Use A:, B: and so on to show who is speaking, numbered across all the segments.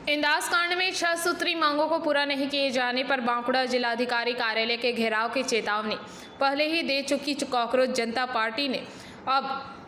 A: इंदास कांड में 6 सूत्री मांगों को पूरा नहीं किए जाने पर बांकुड़ा जिलाधिकारी कार्यालय के घेराव की चेतावनी पहले ही दे चुकी कॉकरोच जनता पार्टी ने अब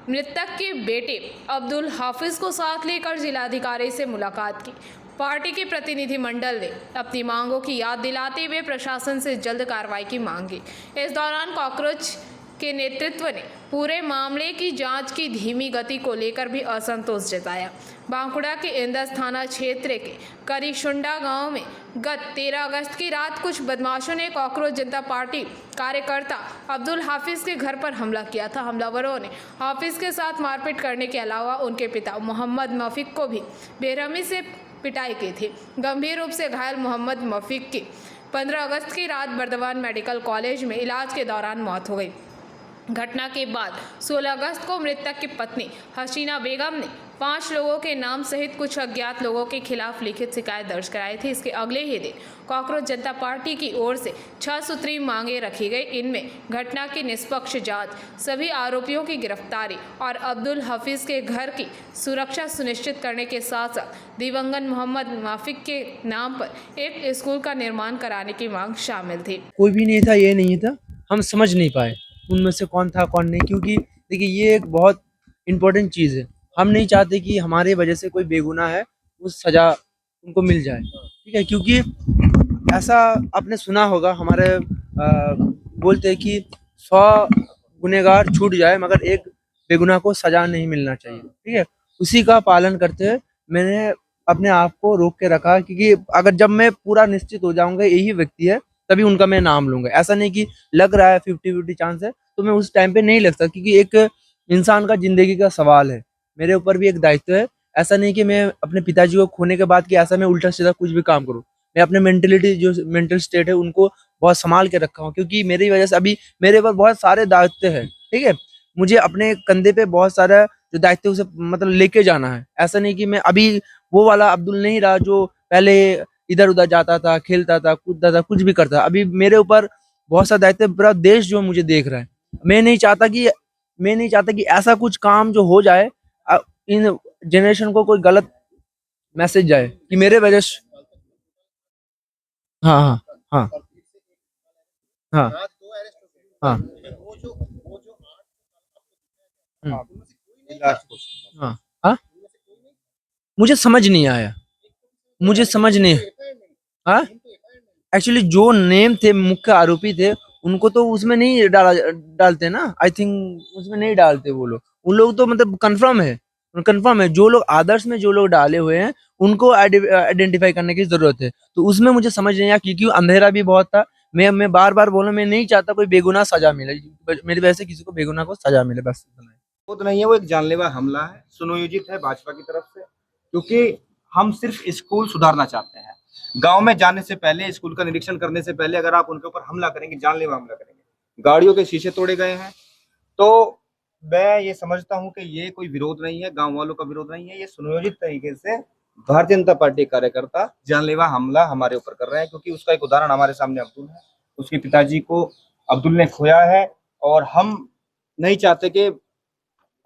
A: मृतक के बेटे अब्दुल हाफिज को साथ लेकर जिलाधिकारी से मुलाकात की। पार्टी के प्रतिनिधिमंडल ने अपनी मांगों की याद दिलाते हुए प्रशासन से जल्द कार्रवाई की मांग की। इस दौरान कॉकरोच के नेतृत्व ने पूरे मामले की जांच की धीमी गति को लेकर भी असंतोष जताया। बांकुड़ा के इंदस थाना क्षेत्र के करीशुंडा गांव में गत 13 अगस्त की रात कुछ बदमाशों ने कॉकरोच जनता पार्टी कार्यकर्ता अब्दुल हाफिज के घर पर हमला किया था। हमलावरों ने हाफिज के साथ मारपीट करने के अलावा उनके पिता मोहम्मद मफिक को भी बेरहमी से पिटाई की थी। गंभीर रूप से घायल मोहम्मद मफिक की 15 अगस्त की रात बर्दवान मेडिकल कॉलेज में इलाज के दौरान मौत हो गई। घटना के बाद 16 अगस्त को मृतक की पत्नी हसीना बेगम ने 5 लोगों के नाम सहित कुछ अज्ञात लोगों के खिलाफ लिखित शिकायत दर्ज कराई थी। इसके अगले ही दिन कॉकरोच जनता पार्टी की ओर से 6 सूत्री मांगे रखी गई। इनमें घटना की निष्पक्ष जांच, सभी आरोपियों की गिरफ्तारी और अब्दुल हफीज के घर की सुरक्षा सुनिश्चित करने के साथ साथ दिवंगत मोहम्मद माफिक के नाम पर एक स्कूल का निर्माण कराने की मांग शामिल थी।
B: कोई भी नहीं था, ये नहीं था, हम समझ नहीं पाए उनमें से कौन था कौन नहीं, क्योंकि देखिए ये एक बहुत इम्पोर्टेंट चीज़ है। हम नहीं चाहते कि हमारे वजह से कोई बेगुनाह है उस सज़ा उनको मिल जाए, ठीक है? क्योंकि ऐसा आपने सुना होगा, हमारे बोलते हैं कि 100 गुनहगार छूट जाए मगर एक बेगुनाह को सज़ा नहीं मिलना चाहिए, ठीक है? उसी का पालन करते हुए मैंने अपने आप को रोक के रखा, क्योंकि अगर जब मैं पूरा निश्चित हो जाऊँगा यही व्यक्ति है, तभी उनका मैं नाम लूँगा। ऐसा नहीं कि लग रहा है 50-50 चांस है, तो मैं उस टाइम पे नहीं लग सकता, क्योंकि एक इंसान का ज़िंदगी का सवाल है। मेरे ऊपर भी एक दायित्व है। ऐसा नहीं कि मैं अपने पिताजी को खोने के बाद कि ऐसा मैं उल्टा-सीधा कुछ भी काम करूँ। मैं अपने मेंटालिटी जो मेंटल स्टेट है उनको बहुत सँभाल के रखा हूँ, क्योंकि मेरी वज़ह से अभी मेरे ऊपर बहुत सारे दायित्व हैं, ठीक है? मुझे अपने कंधे पे बहुत सारा जो दायित्व है उसे मतलब लेके जाना है। ऐसा नहीं कि मैं अभी वो वाला अब्दुल नहीं रहा जो पहले इधर-उधर जाता था, खेलता था, कूदता था, कुछ भी करता। अभी मेरे ऊपर बहुत सा दायित्व है, पूरा देश जो मुझे देख रहा है। मैं नहीं चाहता कि ऐसा कुछ काम जो हो जाए, इन जनरेशन को कोई गलत मैसेज जाए कि मेरे वजह से। हाँ, हाँ, हाँ, हाँ, हाँ, हुँ, हाँ, हाँ? मुझे समझ नहीं आया, मुझे समझ नहीं। हाँ? एक्चुअली जो नेम थे, मुख्य आरोपी थे, उनको तो उसमें नहीं डालते ना, आई थिंक उसमें नहीं डालते वो लोग। उन लोग तो मतलब कन्फर्म है। जो लोग आदर्श में जो लोग डाले हुए हैं, उनको आइडेंटिफ़ाई करने की ज़रूरत है। तो उसमें मुझे समझ नहीं आया, क्योंकि अंधेरा भी बहुत था। मैं बार-बार बोला, मैं नहीं चाहता कोई बेगुनाह सज़ा मिले। मेरी वजह से किसी को बेगुनाह को सज़ा मिले, बस इतना ही।
C: वो तो नहीं है, वो एक जानलेवा हमला है, सुनियोजित है भाजपा की तरफ से, क्योंकि हम सिर्फ स्कूल सुधारना चाहते हैं। गांव में जाने से पहले, स्कूल का निरीक्षण करने से पहले अगर आप उनके ऊपर हमला करेंगे, जानलेवा हमला करेंगे, गाड़ियों के शीशे तोड़े गए हैं, तो मैं ये समझता हूं कि ये कोई विरोध नहीं है, गांव वालों का विरोध नहीं है, ये सुनियोजित तरीके से भारतीय जनता पार्टी कार्यकर्ता जानलेवा हमला हमारे ऊपर कर रहे हैं। क्योंकि उसका एक उदाहरण हमारे सामने अब्दुल है, उसके पिताजी को अब्दुल ने खोया है, और हम नहीं चाहते कि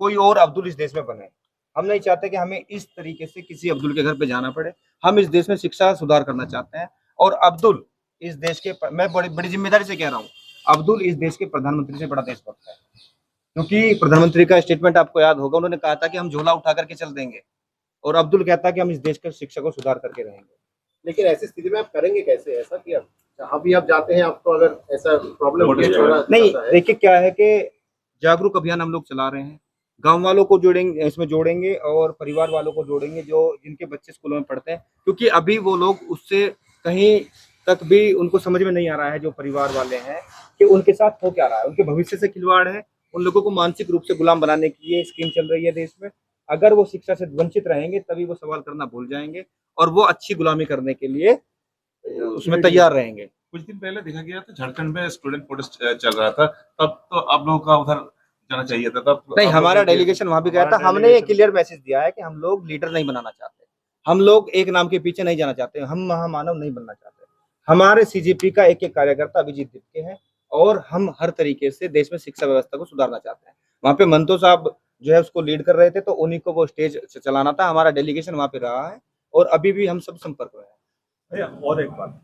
C: कोई और अब्दुल इस देश में बने। हम नहीं चाहते कि हमें इस तरीके से किसी अब्दुल के घर पे जाना पड़े। हम इस देश में शिक्षा सुधार करना चाहते हैं, और अब्दुल इस देश के, मैं बड़ी बड़ी जिम्मेदारी से कह रहा हूँ, अब्दुल इस देश के प्रधानमंत्री से बड़ा देशभक्त है। क्योंकि प्रधानमंत्री का स्टेटमेंट आपको याद होगा, उन्होंने कहा था कि हम झोला उठा करके चल देंगे, और अब्दुल कहता है कि हम इस देश के शिक्षा को सुधार करके रहेंगे।
D: लेकिन ऐसी स्थिति में आप करेंगे कैसे ऐसा कि आप जहाँ भी आप जाते हैं आपको अगर ऐसा प्रॉब्लम
C: नहीं, देखिए क्या है कि जागरूक अभियान हम लोग चला रहे हैं, गांव वालों को जोड़ेंगे, इसमें जोड़ेंगे, और परिवार वालों को जोड़ेंगे जो जिनके बच्चे स्कूलों में पढ़ते हैं, क्योंकि अभी वो लोग उससे कहीं तक भी उनको समझ में नहीं आ रहा है, जो परिवार वाले हैं, कि उनके साथ हो क्या रहा है, उनके भविष्य से खिलवाड़ है। उन लोगों को मानसिक रूप से गुलाम बनाने की ये स्कीम चल रही है देश में। अगर वो शिक्षा से वंचित रहेंगे तभी वो सवाल करना भूल जाएंगे, और वो अच्छी गुलामी करने के लिए उसमें तैयार रहेंगे।
E: कुछ दिन पहले देखा गया था झारखंड में स्टूडेंट प्रोटेस्ट चल रहा था, तब तो आप लोगों का उधर जाना चाहिए था। तब
C: नहीं, हमारा डेलीगेशन वहां भी गया था। हमने ये क्लियर मैसेज दिया है कि हम लोग लीडर नहीं बनाना चाहते, हम लोग एक नाम के पीछे नहीं जाना चाहते, हम महामानव नहीं बनना चाहते। हमारे सीजेपी का एक एक कार्यकर्ता अभिजीत दिप्के है, और हम हर तरीके से देश में शिक्षा व्यवस्था को सुधारना चाहते हैं। वहाँ पे मंतो साहब जो है उसको लीड कर रहे थे, तो उन्हीं को वो स्टेज चलाना था। हमारा डेलीगेशन वहाँ पे रहा है, और अभी भी हम सब संपर्क में हैं।
F: भैया और एक बात,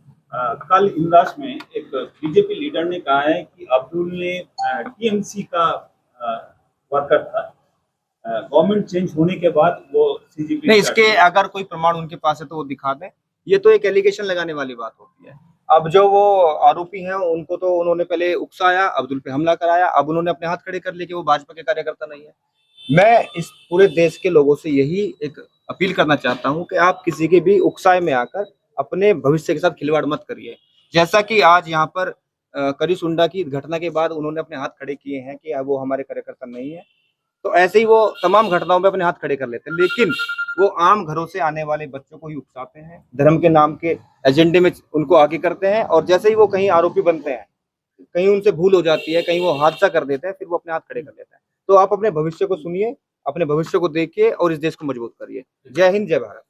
F: कल इंदास में एक बीजेपी लीडर ने कहा है कि अब्दुल ने टीएमसी का वर्कर था, गवर्नमेंट चेंज होने के बाद वो सीजीपी
C: नहीं, इसके अगर कोई प्रमाण उनके पास है तो वो दिखा दें। ये तो एक एलिगेशन लगाने वाली बात होती है। अब जो वो आरोपी हैं उनको तो उन्होंने पहले उकसाया, अब्दुल पे हमला कराया, अब उन्होंने अपने हाथ खड़े कर लिए कि वो भाजपा के कार्यकर्ता नहीं है। मैं इस पूरे देश के लोगों से यही एक अपील करना चाहता हूं कि आप किसी के भी उकसाए में आकर अपने भविष्य के साथ खिलवाड़ मत करिए। जैसा कि आज यहाँ पर करी सुंडा की घटना के बाद उन्होंने अपने हाथ खड़े किए हैं कि वो हमारे कार्यकर्ता नहीं है, तो ऐसे ही वो तमाम घटनाओं में अपने हाथ खड़े कर लेते हैं। लेकिन वो आम घरों से आने वाले बच्चों को ही उकसाते हैं, धर्म के नाम के एजेंडे में उनको आगे करते हैं, और जैसे ही वो कहीं आरोपी बनते हैं, कहीं उनसे भूल हो जाती है, कहीं वो हादसा कर देते हैं, फिर वो अपने हाथ खड़े कर लेते हैं। तो आप अपने भविष्य को सुनिए, अपने भविष्य को देखिए और इस देश को मजबूत करिए। जय हिंद, जय भारत।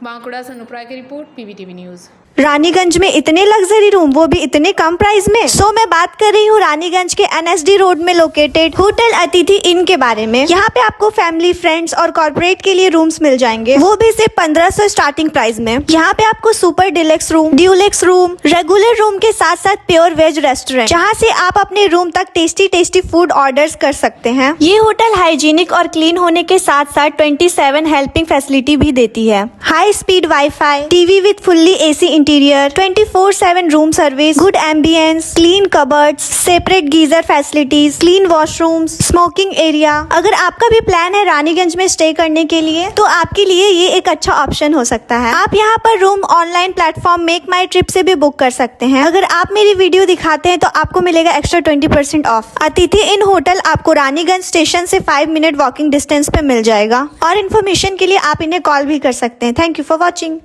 A: बांकुड़ा से अनुप्रा की रिपोर्ट, पीवीटीवी न्यूज।
G: रानीगंज में इतने लग्जरी रूम, वो भी इतने कम प्राइस में। सो मैं बात कर रही हूँ रानीगंज के एनएसडी रोड में लोकेटेड होटल अतिथि इन के बारे में। यहाँ पे आपको फैमिली, फ्रेंड्स और कॉर्पोरेट के लिए रूम्स मिल जाएंगे, वो भी सिर्फ 1500 स्टार्टिंग प्राइस में। यहाँ पे आपको super deluxe room, Dulux room, regular room के साथ साथ प्योर वेज रेस्टोरेंट, जहाँ से आप अपने रूम तक टेस्टी फूड ऑर्डर कर सकते हैं। ये होटल हाइजीनिक और क्लीन होने के साथ साथ 27 हेल्पिंग फैसिलिटी भी देती है। High speed wifi, TV with fully AC interior, 24/7 room service, good ambience, clean cupboards, separate geyser facilities, clean washrooms, smoking area. अगर आपका भी प्लान है रानीगंज में स्टे करने के लिए, तो आपके लिए ये एक अच्छा ऑप्शन हो सकता है। आप यहाँ पर रूम ऑनलाइन प्लेटफॉर्म मेक माई ट्रिप से भी बुक कर सकते हैं। अगर आप मेरी वीडियो दिखाते हैं तो आपको मिलेगा एक्स्ट्रा 20% ऑफ। अतिथि इन होटल आपको रानीगंज स्टेशन से 5 मिनट वॉकिंग डिस्टेंस पे मिल जाएगा। और इन्फॉर्मेशन के लिए आप इन्हें कॉल भी कर सकते हैं। Thank you for watching.